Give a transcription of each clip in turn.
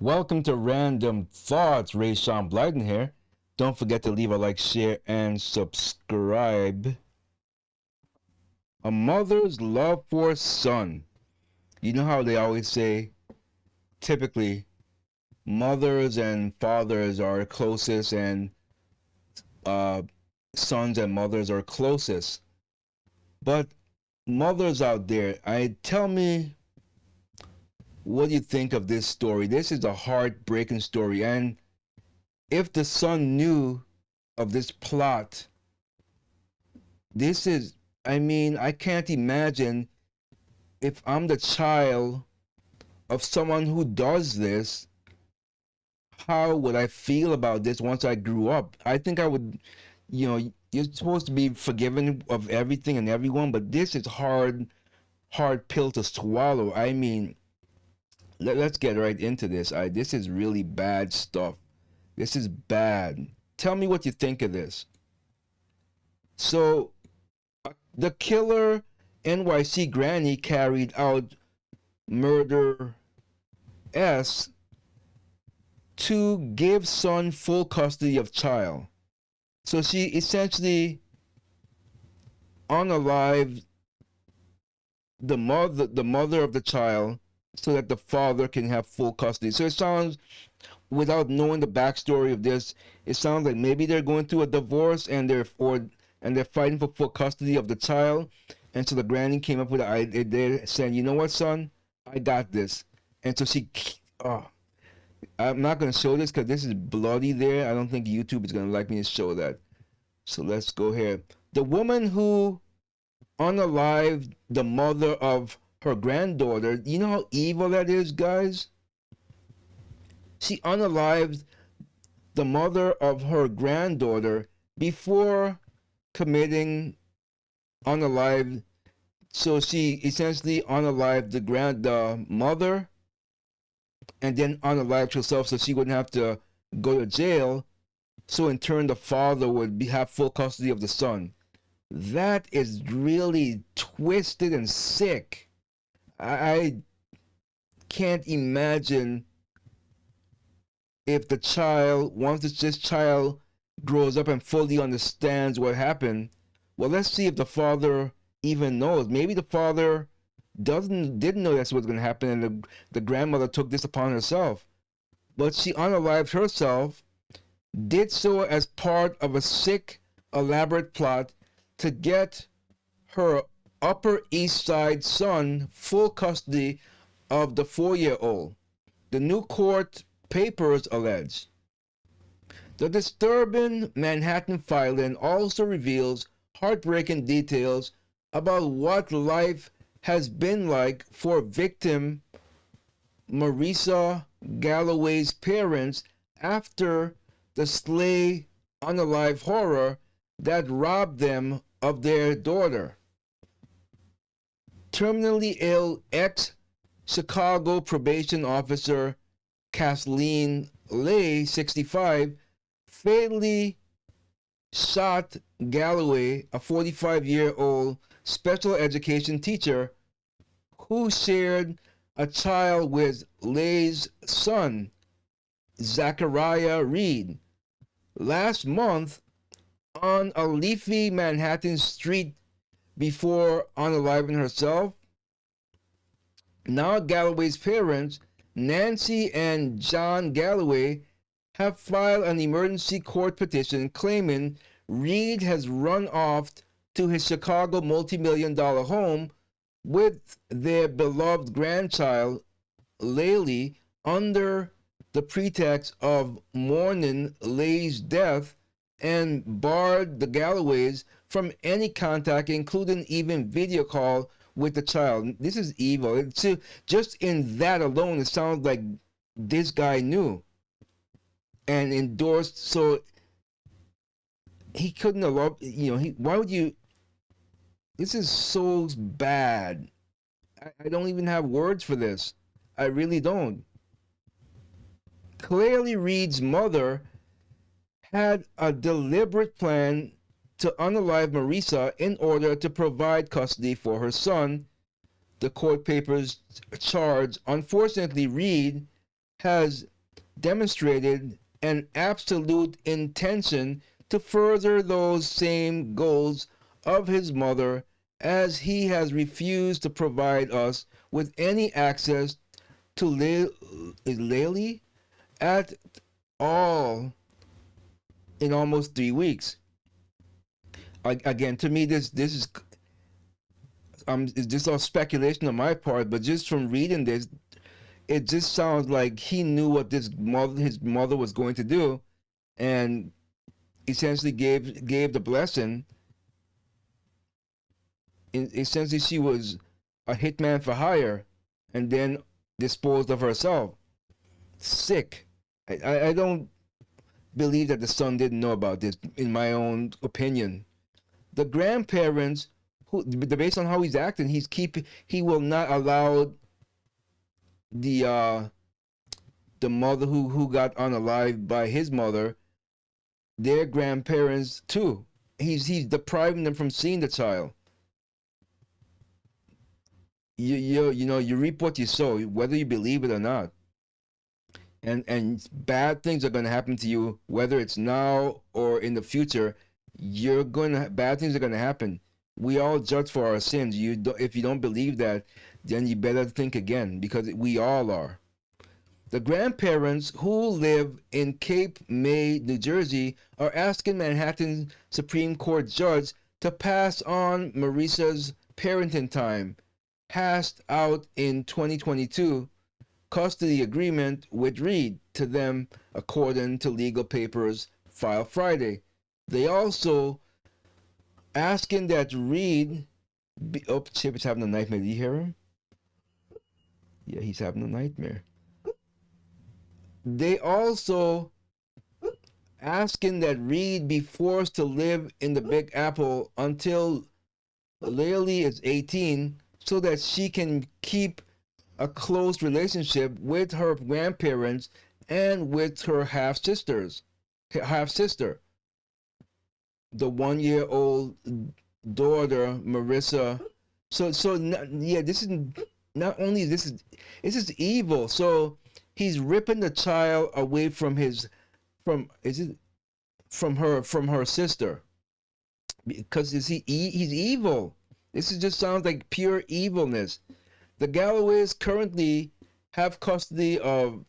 Welcome to Random Thoughts. Ray Sean Blyden here. Don't forget to leave a like, share, and subscribe. A mother's love for a son. You know how they always say, typically, mothers and fathers are closest and sons and mothers are closest. But mothers out there, tell me what do you think of this story. This is a heartbreaking story, and if the son knew of this plot, I can't imagine if I'm the child of someone who does this, how would I feel about this once I grew up? I think I would, you're supposed to be forgiven of everything and everyone, but this is hard pill to swallow. Let's get right into this. This is really bad stuff. This is bad. Tell me what you think of this. So, the killer NYC granny carried out murder S to give son full custody of child. So she essentially unalived the mother of the child so that the father can have full custody. So it sounds, without knowing the backstory of this, it sounds like maybe they're going through a divorce and they're fighting for full custody of the child. And so the granny came up with an idea saying, you know what, son, I got this. And so I'm not going to show this because this is bloody there. I don't think YouTube is going to like me to show that. So let's go here. The woman who unalived the mother of her granddaughter, you know how evil that is, guys? She unalived the mother of her granddaughter before committing unalived. So she essentially unalived the mother and then unalived herself so she wouldn't have to go to jail. So in turn, the father would have full custody of the son. That is really twisted and sick. I can't imagine if the child, once this child grows up and fully understands what happened. Well, let's see if the father even knows. Maybe the father didn't know that's what's going to happen, and the grandmother took this upon herself. But she unalived herself, did so as part of a sick, elaborate plot to get her Upper East Side son full custody of the 4-year-old. The new court papers allege. The disturbing Manhattan filing also reveals heartbreaking details about what life has been like for victim Marissa Galloway's parents after the Slay unalived horror that robbed them of their daughter. Terminally ill ex-Chicago probation officer Kathleen Lay, 65, fatally shot Galloway, a 45-year-old special education teacher who shared a child with Lay's son, Zachariah Reed. Last month, on a leafy Manhattan street before unaliving herself. Now Galloway's parents, Nancy and John Galloway, have filed an emergency court petition claiming Reed has run off to his Chicago multi-million-dollar home with their beloved grandchild, Laylee, under the pretext of mourning Lay's death, and barred the Galloways from any contact, including even video call with the child. This is evil. Just in that alone, it sounds like this guy knew and endorsed. So he couldn't have loved, why would you? This is so bad. I don't even have words for this. I really don't. Clearly, Reed's mother had a deliberate plan to unalive Marissa in order to provide custody for her son, the court papers charge. Unfortunately, Reed has demonstrated an absolute intention to further those same goals of his mother, as he has refused to provide us with any access to Laley at all in almost 3 weeks. Again, to me, this is just all speculation on my part, but just from reading this, it just sounds like he knew what his mother was going to do, and essentially gave the blessing. Essentially, she was a hitman for hire, and then disposed of herself. Sick. I don't believe that the son didn't know about this. In my own opinion, the grandparents, who based on how he's acting, he will not allow the mother who got unalived by his mother, their grandparents too. He's depriving them from seeing the child. You reap what you sow, whether you believe it or not. And bad things are going to happen to you, whether it's now or in the future. Bad things are going to happen. We all judge for our sins. If you don't believe that, then you better think again, because we all are. The grandparents, who live in Cape May, New Jersey, are asking Manhattan Supreme Court judge to pass on Marissa's parenting time, passed out in 2022, custody agreement with Reed to them, according to legal papers filed Friday. They also asking that Reed Chip is having a nightmare. Did you hear him? Yeah, he's having a nightmare. They also asking that Reed be forced to live in the Big Apple until Laley is 18, so that she can keep a close relationship with her grandparents and with her half sister, the 1-year-old daughter Marissa. So yeah, this is not only this is evil. So he's ripping the child away from her sister, because he's evil. This just sounds like pure evilness. The Galloways currently have custody of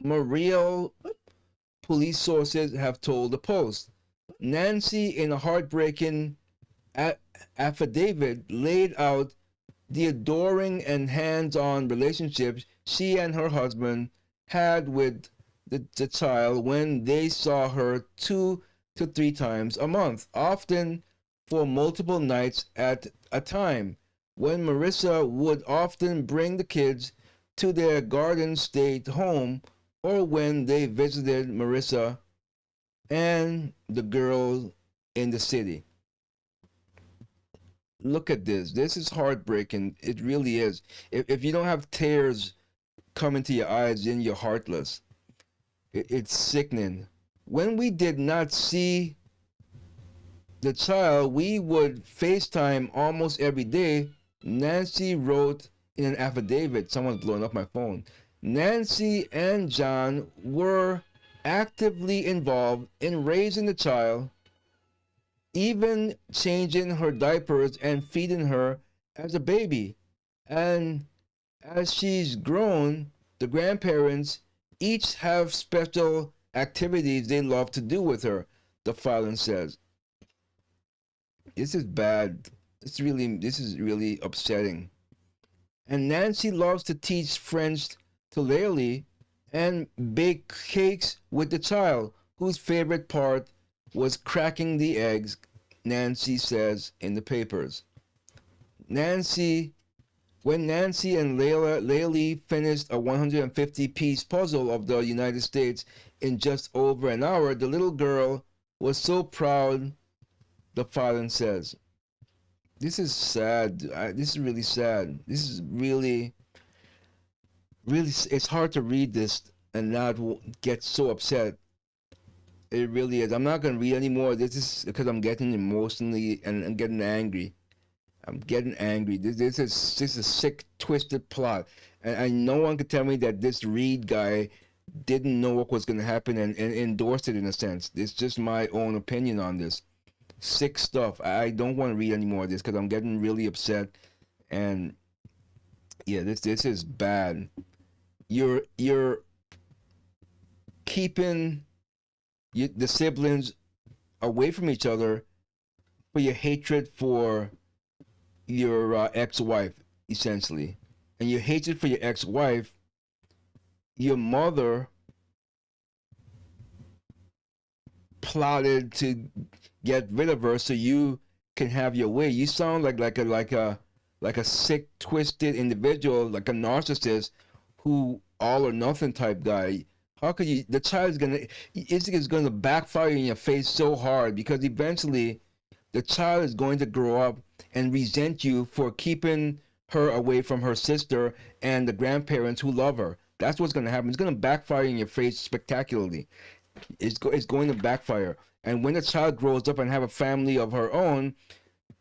Maria, police sources have told the Post. Nancy, in a heartbreaking affidavit, laid out the adoring and hands-on relationships she and her husband had with the child when they saw her 2 to 3 times a month, often for multiple nights at a time, when Marissa would often bring the kids to their Garden State home, or when they visited Marissa and the girl in the city. Look at this. This is heartbreaking. It really is. If you don't have tears coming to your eyes, then you're heartless. It's sickening. When we did not see the child, we would FaceTime almost every day, Nancy wrote in an affidavit. Someone's blowing up my phone. Nancy and John were actively involved in raising the child, even changing her diapers and feeding her as a baby. And as she's grown, the grandparents each have special activities they love to do with her, the filing says. This is bad. This is really upsetting. And Nancy loves to teach French to Laley and bake cakes with the child, whose favorite part was cracking the eggs, Nancy says in the papers. When Nancy and Laley finished a 150-piece puzzle of the United States in just over an hour, the little girl was so proud, the filing says. This is sad. This is really sad. This is really, it's hard to read this and not get so upset. It really is. I'm not going to read anymore. This is because I'm getting emotionally and getting angry. I'm getting angry. This is a sick, twisted plot. And no one can tell me that this Reed guy didn't know what was going to happen and endorsed it in a sense. It's just my own opinion on this. Sick stuff. I don't want to read any more of this because I'm getting really upset. And yeah, this is bad. You're keeping the siblings away from each other for your hatred for your ex-wife, essentially. And your hatred for your ex-wife, your mother plotted to get rid of her so you can have your way. You sound like a sick, twisted individual, like a narcissist who all or nothing type guy. How could you? The child is gonna backfire in your face so hard because eventually the child is going to grow up and resent you for keeping her away from her sister and the grandparents who love her. That's what's going to happen. It's going to backfire in your face spectacularly. It's going to backfire. And when the child grows up and have a family of her own,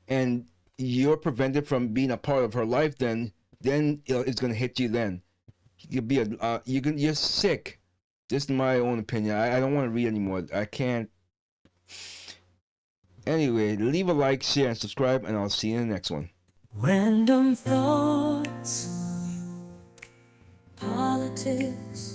and you're prevented from being a part of her life, then it's going to hit you. Then you're sick. This is my own opinion. I don't want to read anymore. I can't. Anyway, leave a like, share, and subscribe, and I'll see you in the next one. Random thoughts, politics,